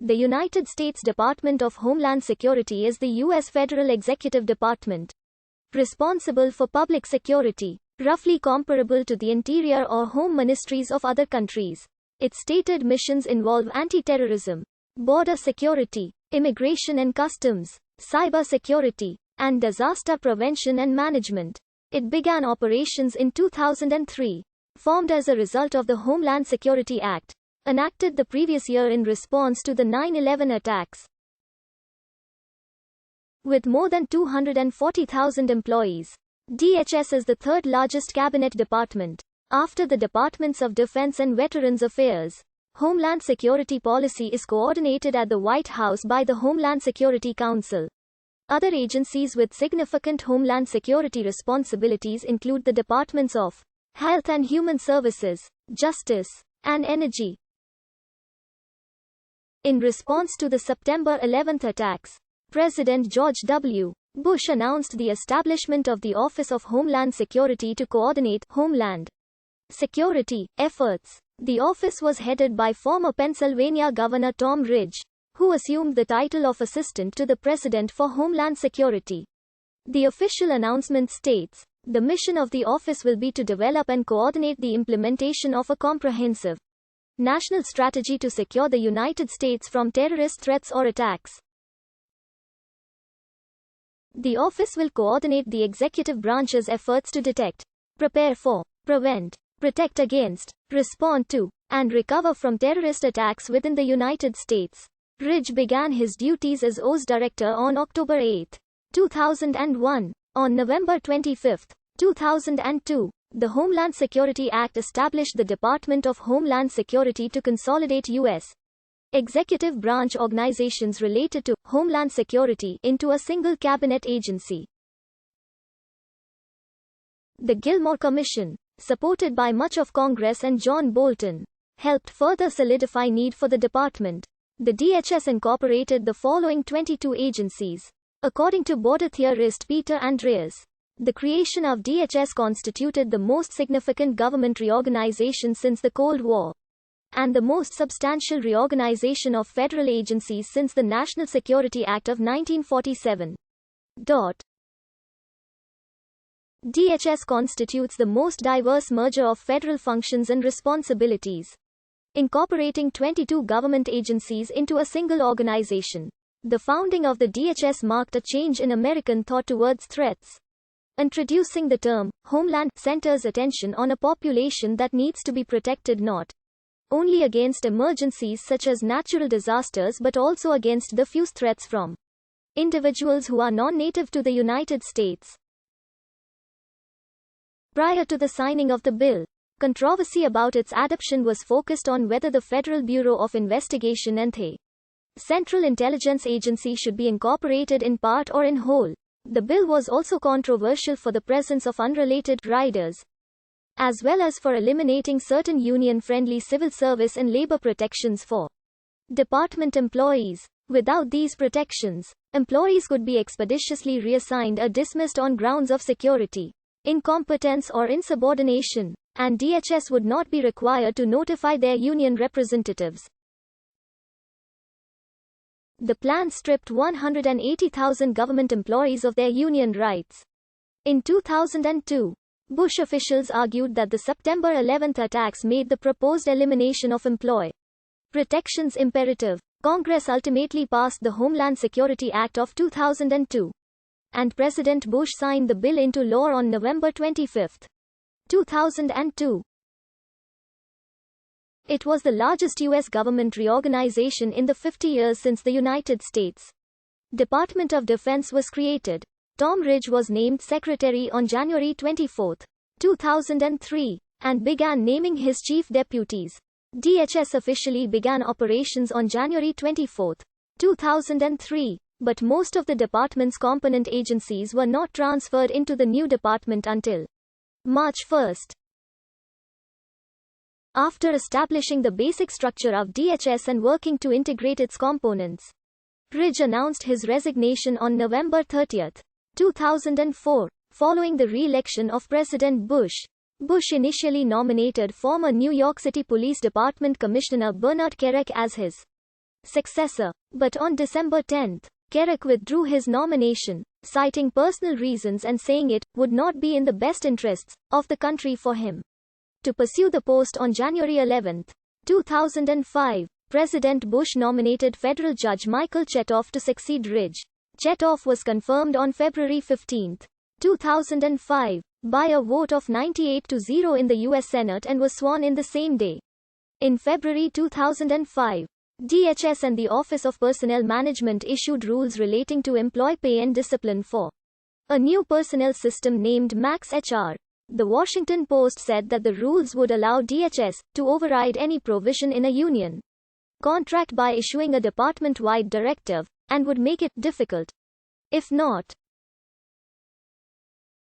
The United States Department of Homeland Security is the U.S. federal executive department responsible for public security, roughly comparable to the Interior or Home Ministries of other countries. Its stated missions involve anti-terrorism, border security, immigration and customs, cyber security, and disaster prevention and management. It began operations in 2003, formed as a result of the Homeland Security Act, enacted the previous year in response to the 9/11 attacks. With more than 240,000 employees, DHS is the third largest cabinet department, after the Departments of Defense and Veterans Affairs. Homeland security policy is coordinated at the White House by the Homeland Security Council. Other agencies with significant homeland security responsibilities include the Departments of Health and Human Services, Justice, and Energy. In response to the September 11 attacks, President George W. Bush announced the establishment of the Office of Homeland Security to coordinate Homeland security efforts. The office was headed by former Pennsylvania Governor Tom Ridge, who assumed the title of Assistant to the President for Homeland Security. The official announcement states, the mission of the office will be to develop and coordinate the implementation of a comprehensive national strategy to secure the United States from terrorist threats or attacks. The office will coordinate the executive branch's efforts to detect, prepare for, prevent, protect against, respond to, and recover from terrorist attacks within the United States. Ridge began his duties as OSS Director on October 8, 2001. On November 25, 2002, the Homeland Security Act established the Department of Homeland Security to consolidate U.S. executive branch organizations related to Homeland Security into a single cabinet agency. The Gilmore Commission, supported by much of Congress and John Bolton, helped further solidify need for the department. The DHS incorporated the following 22 agencies. According to border theorist Peter Andreas, the creation of DHS constituted the most significant government reorganization since the Cold War, and the most substantial reorganization of federal agencies since the National Security Act of 1947. DHS constitutes the most diverse merger of federal functions and responsibilities, incorporating 22 government agencies into a single organization. The founding of the DHS marked a change in American thought towards threats. Introducing the term Homeland centers attention on a population that needs to be protected not only against emergencies such as natural disasters but also against diffuse threats from individuals who are non-native to the United States. Prior to the signing of the bill, controversy about its adoption was focused on whether the Federal Bureau of Investigation and the Central Intelligence Agency should be incorporated in part or in whole. The bill was also controversial for the presence of unrelated riders, as well as for eliminating certain union-friendly civil service and labor protections for department employees. Without these protections, employees could be expeditiously reassigned or dismissed on grounds of security, incompetence or insubordination, and DHS would not be required to notify their union representatives. The plan stripped 180,000 government employees of their union rights. In 2002, Bush officials argued that the September 11 attacks made the proposed elimination of employee protections imperative. Congress ultimately passed the Homeland Security Act of 2002, and President Bush signed the bill into law on November 25, 2002. It was the largest U.S. government reorganization in the 50 years since the United States Department of Defense was created. Tom Ridge was named Secretary on January 24, 2003, and began naming his chief deputies. DHS officially began operations on January 24, 2003, but most of the department's component agencies were not transferred into the new department until March 1. After establishing the basic structure of DHS and working to integrate its components, Ridge announced his resignation on November 30, 2004, following the re-election of President Bush. Bush initially nominated former New York City Police Department Commissioner Bernard Kerik as his successor. But on December 10, Kerrick withdrew his nomination, citing personal reasons and saying it would not be in the best interests of the country for him to pursue the post. On January 11, 2005, President Bush nominated federal judge Michael Chertoff to succeed Ridge. Chertoff was confirmed on February 15, 2005, by a vote of 98-0 in the U.S. Senate and was sworn in the same day. In February 2005, DHS and the Office of Personnel Management issued rules relating to employee pay and discipline for a new personnel system named MaxHR. The Washington Post said that the rules would allow DHS to override any provision in a union contract by issuing a department-wide directive, and would make it difficult, if not